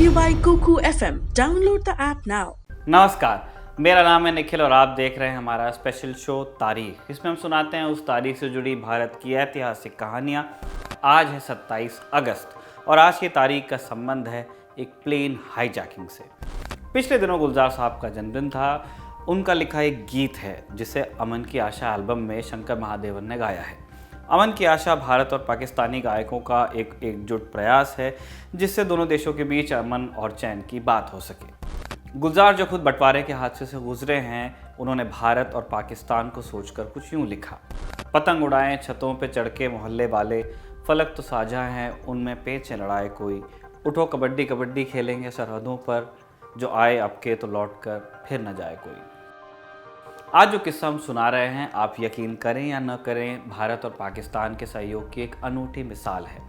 you by Kuku FM. Download the app now. नमस्कार, मेरा नाम है निखिल और आप देख रहे हैं हमारा स्पेशल शो तारीख। इसमें हम सुनाते हैं उस तारीख से जुड़ी भारत की ऐतिहासिक कहानियाँ। आज है 27 अगस्त और आज की तारीख का संबंध है एक प्लेन हाईजैकिंग से। पिछले दिनों गुलजार साहब का जन्मदिन था। उनका लिखा एक गीत है जिसे अमन की आशा एल्बम में शंकर महादेवन ने गाया है। अमन की आशा भारत और पाकिस्तानी गायकों का एक एकजुट प्रयास है जिससे दोनों देशों के बीच अमन और चैन की बात हो सके। गुलजार जो खुद बंटवारे के हादसे से गुजरे हैं, उन्होंने भारत और पाकिस्तान को सोचकर कुछ यूँ लिखा। पतंग उड़ाएं छतों पे चढ़ के मोहल्ले वाले, फलक तो साझा हैं उनमें पेच लड़ाए कोई। उठो कबड्डी कबड्डी खेलेंगे सरहदों पर, जो आए अब के तो लौट कर फिर न जाए कोई। आज जो किस्सा हम सुना रहे हैं, आप यकीन करें या न करें, भारत और पाकिस्तान के सहयोग की एक अनूठी मिसाल है।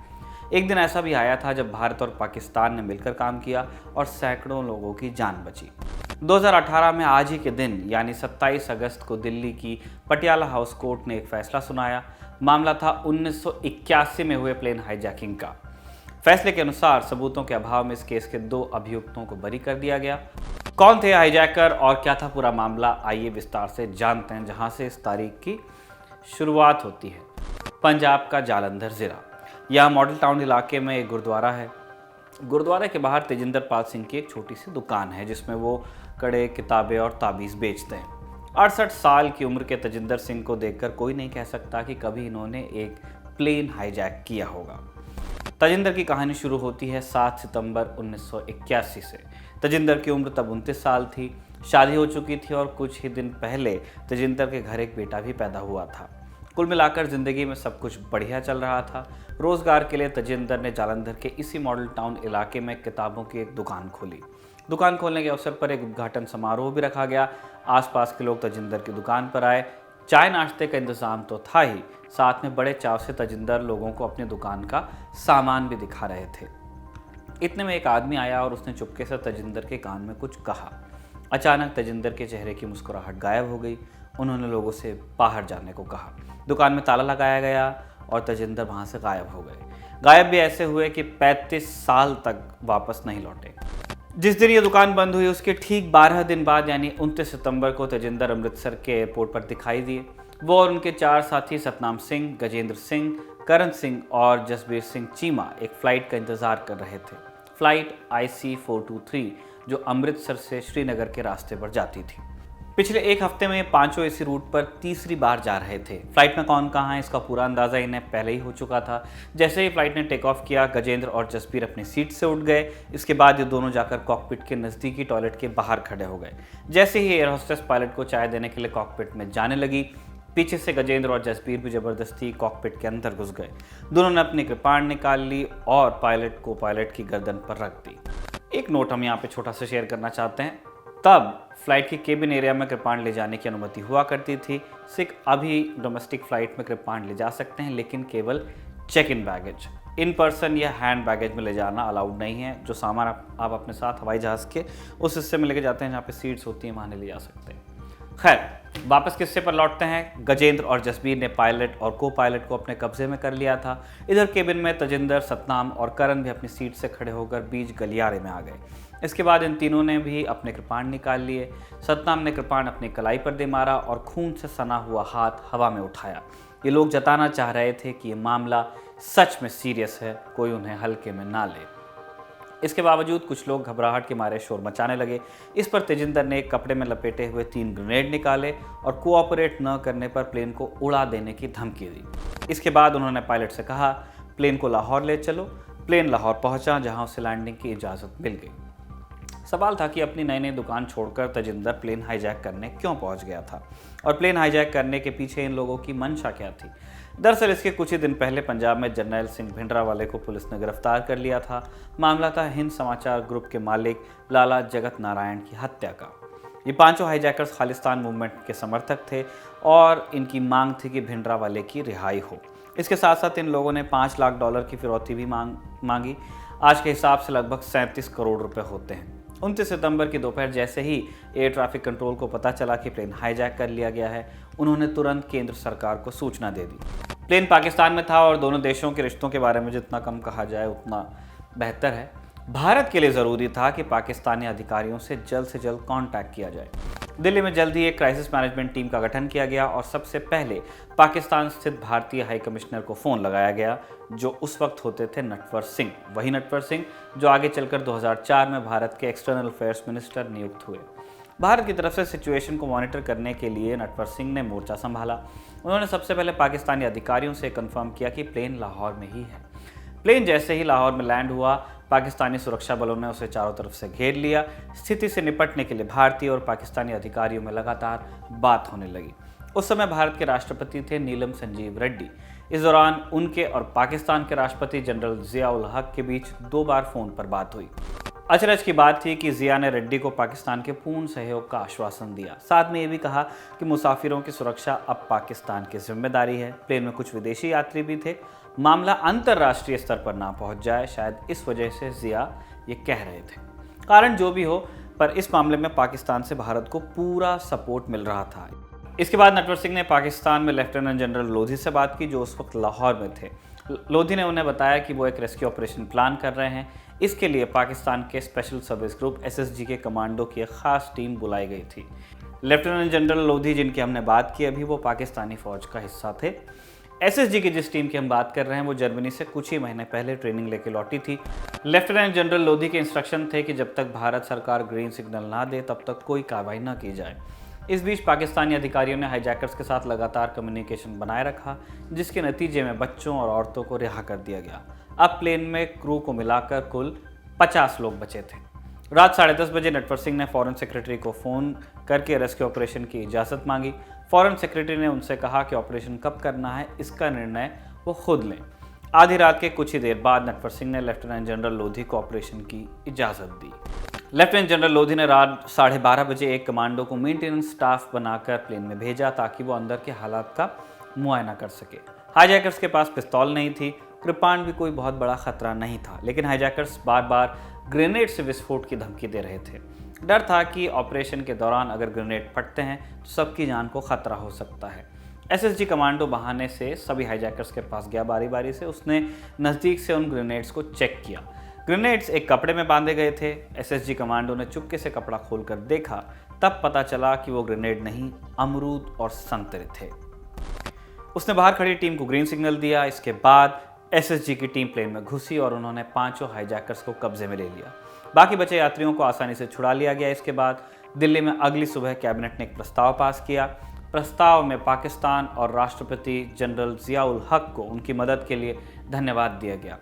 एक दिन ऐसा भी आया था जब भारत और पाकिस्तान ने मिलकर काम किया और सैकड़ों लोगों की जान बची। 2018 में आज ही के दिन यानी 27 अगस्त को दिल्ली की पटियाला हाउस कोर्ट ने एक फैसला सुनाया। मामला था 1981 में हुए प्लेन हाईजैकिंग का। फैसले के अनुसार सबूतों के अभाव में इस केस के 2 अभियुक्तों को बरी कर दिया गया। कौन थे हाईजैकर और क्या था पूरा मामला, आइए विस्तार से जानते हैं, जहां से इस तारीख की शुरुआत होती है। पंजाब का जालंधर ज़िला, यह मॉडल टाउन इलाके में एक गुरुद्वारा है। गुरुद्वारे के बाहर तेजिंदर पाल सिंह की एक छोटी सी दुकान है जिसमें वो कड़े, किताबें और ताबीज़ बेचते हैं। 68 साल की उम्र के तेजिंदर सिंह को देखकर कोई नहीं कह सकता कि कभी इन्होंने एक प्लेन हाईजैक किया होगा। तेजिंदर की कहानी शुरू होती है 7 सितंबर 1981 से। तेजिंदर की उम्र तब 29 साल थी, शादी हो चुकी थी और कुछ ही दिन पहले तेजिंदर के घर एक बेटा भी पैदा हुआ था। कुल मिलाकर ज़िंदगी में सब कुछ बढ़िया चल रहा था। रोज़गार के लिए तेजिंदर ने जालंधर के इसी मॉडल टाउन इलाके में किताबों की एक दुकान खोली। दुकान खोलने के अवसर पर एक उद्घाटन समारोह भी रखा गया। आसपास के लोग तेजिंदर की दुकान पर आए। चाय नाश्ते का इंतज़ाम तो था ही, साथ में बड़े चाव से तेजिंदर लोगों को अपनी दुकान का सामान भी दिखा रहे थे। इतने में एक आदमी आया और उसने चुपके से तेजिंदर के कान में कुछ कहा। अचानक तेजिंदर के चेहरे की मुस्कुराहट गायब हो गई। उन्होंने लोगों से बाहर जाने को कहा। दुकान में ताला लगाया गया और तेजिंदर वहाँ से गायब हो गए। गायब भी ऐसे हुए कि 35 साल तक वापस नहीं लौटे। जिस दिन ये दुकान बंद हुई उसके ठीक 12 दिन बाद यानी 29 सितंबर को तेजिंदर अमृतसर के एयरपोर्ट पर दिखाई दिए। वो और उनके 4 साथी सतनाम सिंह, गजेंद्र सिंह, करण सिंह और जसबीर सिंह चीमा एक फ़्लाइट का इंतज़ार कर रहे थे। फ़्लाइट IC423 जो अमृतसर से श्रीनगर के रास्ते पर जाती थी। पिछले एक हफ्ते में ये पांचों इसी रूट पर तीसरी बार जा रहे थे। फ्लाइट में कौन कहाँ है इसका पूरा अंदाज़ा इन्हें पहले ही हो चुका था। जैसे ही फ्लाइट ने टेक ऑफ किया, गजेंद्र और जसबीर अपनी सीट से उठ गए। इसके बाद ये दोनों जाकर कॉकपिट के नज़दीकी टॉयलेट के बाहर खड़े हो गए। जैसे ही एयर होस्टेस पायलट को चाय देने के लिए कॉकपिट में जाने लगी, पीछे से गजेंद्र और जसबीर भी ज़बरदस्ती कॉकपिट के अंदर घुस गए। दोनों ने अपनी कृपाण निकाल ली और पायलट को पायलट की गर्दन पर रख दी। एक नोट हम यहाँ पे छोटा सा शेयर करना चाहते हैं। तब फ्लाइट की केबिन एरिया में कृपाण ले जाने की अनुमति हुआ करती थी। सिख अभी डोमेस्टिक फ़्लाइट में कृपाण ले जा सकते हैं, लेकिन केवल check in baggage, in person या हैंड बैगेज में ले जाना अलाउड नहीं है। जो सामान आप अपने साथ हवाई जहाज़ के उस हिस्से में लेके जाते हैं जहाँ पे सीट्स होती हैं, वहाँ नहीं ले जा सकते। खैर, वापस किस्से पर लौटते हैं। गजेंद्र और जसबीर ने पायलट और को पायलट को अपने कब्जे में कर लिया था। इधर केबिन में तेजिंदर, सतनाम और करण भी अपनी सीट से खड़े होकर बीच गलियारे में आ गए। इसके बाद इन तीनों ने भी अपने कृपाण निकाल लिए। सतनाम ने कृपाण अपनी कलाई पर दे मारा और खून से सना हुआ हाथ हवा में उठाया। ये लोग जताना चाह रहे थे कि ये मामला सच में सीरियस है, कोई उन्हें हल्के में ना ले। इसके बावजूद कुछ लोग घबराहट के मारे शोर मचाने लगे। इस पर तेजिंदर ने एक कपड़े में लपेटे हुए 3 ग्रेनेड निकाले और कोऑपरेट न करने पर प्लेन को उड़ा देने की धमकी दी। इसके बाद उन्होंने पायलट से कहा, प्लेन को लाहौर ले चलो। प्लेन लाहौर पहुंचा, जहां उसे लैंडिंग की इजाज़त मिल गई। सवाल था कि अपनी नई नई दुकान छोड़कर तेजिंदर प्लेन हाईजैक करने क्यों पहुंच गया था और प्लेन हाईजैक करने के पीछे इन लोगों की मंशा क्या थी। दरअसल इसके कुछ ही दिन पहले पंजाब में जर्नैल सिंह भिंडरावाले को पुलिस ने गिरफ्तार कर लिया था। मामला था हिंद समाचार ग्रुप के मालिक लाला जगत नारायण की हत्या का। ये पांचों हाईजैकर्स खालिस्तान मूवमेंट के समर्थक थे और इनकी मांग थी कि भिंडरावाले की रिहाई हो। इसके साथ साथ इन लोगों ने $5 लाख की फिरौती भी मांगी। आज के हिसाब से लगभग 37 करोड़ रुपए होते हैं। 29 सितंबर की दोपहर जैसे ही एयर ट्रैफिक कंट्रोल को पता चला कि प्लेन हाईजैक कर लिया गया है, उन्होंने तुरंत केंद्र सरकार को सूचना दे दी। प्लेन पाकिस्तान में था और दोनों देशों के रिश्तों के बारे में जितना कम कहा जाए उतना बेहतर है। भारत के लिए ज़रूरी था कि पाकिस्तानी अधिकारियों से जल्द कांटेक्ट किया जाए। दिल्ली में जल्द ही एक क्राइसिस मैनेजमेंट टीम का गठन किया गया और सबसे पहले पाकिस्तान स्थित भारतीय हाई कमिश्नर को फ़ोन लगाया गया, जो उस वक्त होते थे नटवर सिंह, वही नटवर सिंह जो आगे चलकर 2004 में भारत के एक्सटर्नल अफेयर्स मिनिस्टर नियुक्त हुए। भारत की तरफ से सिचुएशन को मॉनिटर करने के लिए नटवर सिंह ने मोर्चा संभाला। उन्होंने सबसे पहले पाकिस्तानी अधिकारियों से कंफर्म किया कि प्लेन लाहौर में ही है। प्लेन जैसे ही लाहौर में लैंड हुआ, पाकिस्तानी सुरक्षा बलों ने उसे चारों तरफ से घेर लिया। स्थिति से निपटने के लिए भारतीय और पाकिस्तानी अधिकारियों में लगातार बात होने लगी। उस समय भारत के राष्ट्रपति थे नीलम संजीव रेड्डी। इस दौरान उनके और पाकिस्तान के राष्ट्रपति जनरल जिया उल हक के बीच 2 बार फोन पर बात हुई। अचरज की बात थी कि जिया ने रेड्डी को पाकिस्तान के पूर्ण सहयोग का आश्वासन दिया। साथ में ये भी कहा कि मुसाफिरों की सुरक्षा अब पाकिस्तान की जिम्मेदारी है। प्लेन में कुछ विदेशी यात्री भी थे। मामला अंतर्राष्ट्रीय स्तर पर ना पहुंच जाए, शायद इस वजह से जिया ये कह रहे थे। कारण जो भी हो, पर इस मामले में पाकिस्तान से भारत को पूरा सपोर्ट मिल रहा था। इसके बाद नटवर सिंह ने पाकिस्तान में लेफ्टिनेंट जनरल लोधी से बात की, जो उस वक्त लाहौर में थे। लोधी ने उन्हें बताया कि वो एक रेस्क्यू ऑपरेशन प्लान कर रहे हैं। इसके लिए पाकिस्तान के स्पेशल सर्विस ग्रुप SSG के कमांडो की एक खास टीम बुलाई गई थी। लेफ्टिनेंट जनरल लोधी जिनकी हमने बात की अभी, वो पाकिस्तानी फौज का हिस्सा थे। SSG की जिस टीम की हम बात कर रहे हैं वो जर्मनी से कुछ ही महीने पहले ट्रेनिंग लेके लौटी थी। लेफ्टिनेंट जनरल लोधी के इंस्ट्रक्शन थे कि जब तक भारत सरकार ग्रीन सिग्नल ना दे तब तक कोई कार्रवाई न की जाए। इस बीच पाकिस्तानी अधिकारियों ने हाईजैकर्स के साथ लगातार कम्युनिकेशन बनाए रखा, जिसके नतीजे में बच्चों और औरतों को रिहा कर दिया गया। अब प्लेन में क्रू को मिलाकर कुल 50 लोग बचे थे। रात 10:30 बजे नटवर सिंह ने फॉरेन सेक्रेटरी को फ़ोन करके रेस्क्यू ऑपरेशन की इजाज़त मांगी। फॉरेन सेक्रेटरी ने उनसे कहा कि ऑपरेशन कब करना है इसका निर्णय वो खुद लें। आधी रात के कुछ ही देर बाद नटवर सिंह ने लेफ्टिनेंट जनरल लोधी को ऑपरेशन की इजाज़त दी। लेफ्टिनेंट जनरल लोधी ने रात 12:30 बजे एक कमांडो को मेंटेनेंस स्टाफ बनाकर प्लेन में भेजा ताकि वो अंदर के हालात का मुआयना कर सके। हाईजैकर्स के पास पिस्तौल नहीं थी, कृपाण भी कोई बहुत बड़ा खतरा नहीं था, लेकिन हाईजैकर्स बार बार ग्रेनेड से विस्फोट की धमकी दे रहे थे। डर था कि ऑपरेशन के दौरान अगर ग्रेनेड फटते हैं तो सबकी जान को खतरा हो सकता है। SSG कमांडो बहाने से सभी हाईजैकर्स के पास गया बारी बारी से। उसने नज़दीक से उन ग्रेनेड्स को चेक किया। ग्रेनेड्स एक कपड़े में बांधे गए थे। SSG कमांडो ने चुपके से कपड़ा खोलकर देखा, तब पता चला कि वो ग्रेनेड नहीं, अमरूद और संतरे थे। उसने बाहर खड़ी टीम को ग्रीन सिग्नल दिया। इसके बाद SSG की टीम प्लेन में घुसी और उन्होंने 5 हाईजैकर्स को कब्जे में ले लिया। बाकी बचे यात्रियों को आसानी से छुड़ा लिया गया। इसके बाद दिल्ली में अगली सुबह कैबिनेट ने एक प्रस्ताव पास किया। प्रस्ताव में पाकिस्तान और राष्ट्रपति जनरल जिया उल हक को उनकी मदद के लिए धन्यवाद दिया गया।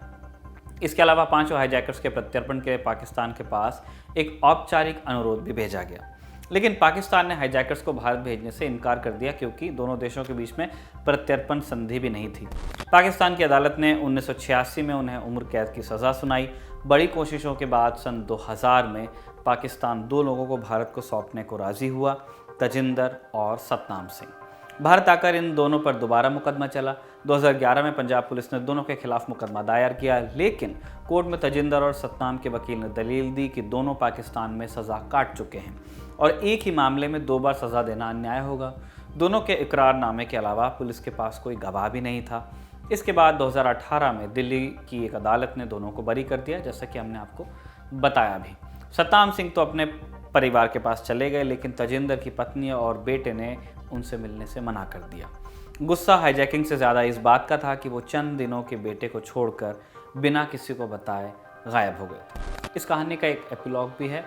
इसके अलावा 5 हाईजैकर्स के प्रत्यर्पण के लिए पाकिस्तान के पास एक औपचारिक अनुरोध भी भेजा गया, लेकिन पाकिस्तान ने हाईजैकर्स को भारत भेजने से इनकार कर दिया क्योंकि दोनों देशों के बीच में प्रत्यर्पण संधि भी नहीं थी। पाकिस्तान की अदालत ने 1986 में उन्हें उम्र कैद की सज़ा सुनाई। बड़ी कोशिशों के बाद सन 2000 में पाकिस्तान 2 लोगों को भारत को सौंपने को राज़ी हुआ, तजिंदर और सतनाम सिंह। भारत आकर इन दोनों पर दोबारा मुकदमा चला। 2011 में पंजाब पुलिस ने दोनों के खिलाफ मुकदमा दायर किया, लेकिन कोर्ट में तजिंदर और सतनाम के वकील ने दलील दी कि दोनों पाकिस्तान में सज़ा काट चुके हैं और एक ही मामले में 2 बार सज़ा देना अन्याय होगा। दोनों के इकरारनामे के अलावा पुलिस के पास कोई गवाह भी नहीं था। इसके बाद 2018 में दिल्ली की एक अदालत ने दोनों को बरी कर दिया, जैसा कि हमने आपको बताया भी। सतनाम सिंह तो अपने परिवार के पास चले गए, लेकिन तजिंदर की पत्नी और बेटे ने उनसे मिलने से मना कर दिया। गुस्सा हाईजैकिंग से ज़्यादा इस बात का था कि वो चंद दिनों के बेटे को छोड़कर बिना किसी को बताए गायब हो गए। इस कहानी का एक एपिलॉग भी है।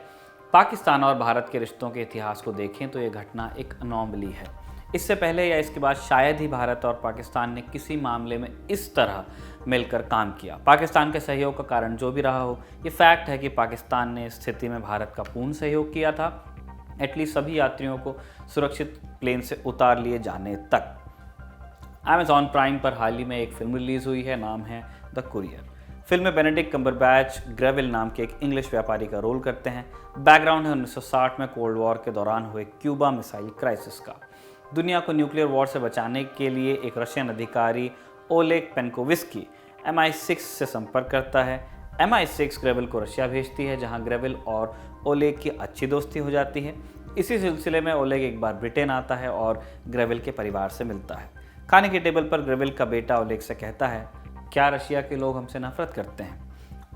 पाकिस्तान और भारत के रिश्तों के इतिहास को देखें तो ये घटना एक अनोमली है। इससे पहले या इसके बाद शायद ही भारत और पाकिस्तान ने किसी मामले में इस तरह मिलकर काम किया। पाकिस्तान के सहयोग का कारण जो भी रहा हो, ये फैक्ट है कि पाकिस्तान ने इस स्थिति में भारत का पूर्ण सहयोग किया था, एटलीस्ट सभी यात्रियों को सुरक्षित प्लेन से उतार लिए जाने तक। अमेज़ॉन प्राइम पर हाल ही में एक फिल्म रिलीज़ हुई है, नाम है द कुरियर। फिल्म में बेनेडिक्ट कम्बरबैच ग्रेविल नाम के एक इंग्लिश व्यापारी का रोल करते हैं। बैकग्राउंड है 1960 में कोल्ड वॉर के दौरान हुए क्यूबा मिसाइल क्राइसिस का। दुनिया को न्यूक्लियर वॉर से बचाने के लिए एक रशियन अधिकारी ओलेग पेनकोविस्की MI6 से संपर्क करता है। MI6 ग्रेविल को रशिया भेजती है, जहां ग्रेविल और ओलेग की अच्छी दोस्ती हो जाती है। इसी सिलसिले में ओलेग एक बार ब्रिटेन आता है और ग्रेविल के परिवार से मिलता है। खाने की टेबल पर ग्रेविल का बेटा ओलेग से कहता है, क्या रशिया के लोग हमसे नफरत करते हैं?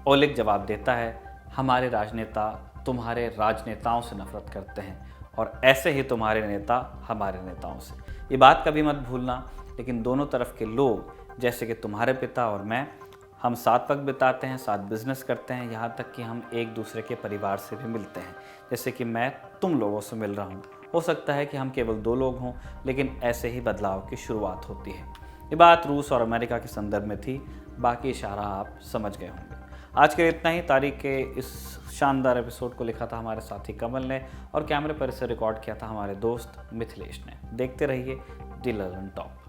ओलेग जवाब देता है, हमारे राजनेता तुम्हारे राजनेताओं से नफरत करते हैं और ऐसे ही तुम्हारे नेता हमारे नेताओं से। ये बात कभी मत भूलना। लेकिन दोनों तरफ के लोग, जैसे कि तुम्हारे पिता और मैं, हम साथ वक्त बिताते हैं, साथ बिजनेस करते हैं, यहाँ तक कि हम एक दूसरे के परिवार से भी मिलते हैं। जैसे कि मैं तुम लोगों से मिल रहा हूँ। हो सकता है कि हम केवल 2 लोग हों, लेकिन ऐसे ही बदलाव की शुरुआत होती है। ये बात रूस और अमेरिका के संदर्भ में थी, बाकी इशारा आप समझ गए होंगे। आज के लिए इतना ही। तारीख के इस शानदार एपिसोड को लिखा था हमारे साथी कमल ने और कैमरे पर इसे रिकॉर्ड किया था हमारे दोस्त मिथिलेश ने। देखते रहिए दी लर्न टॉक।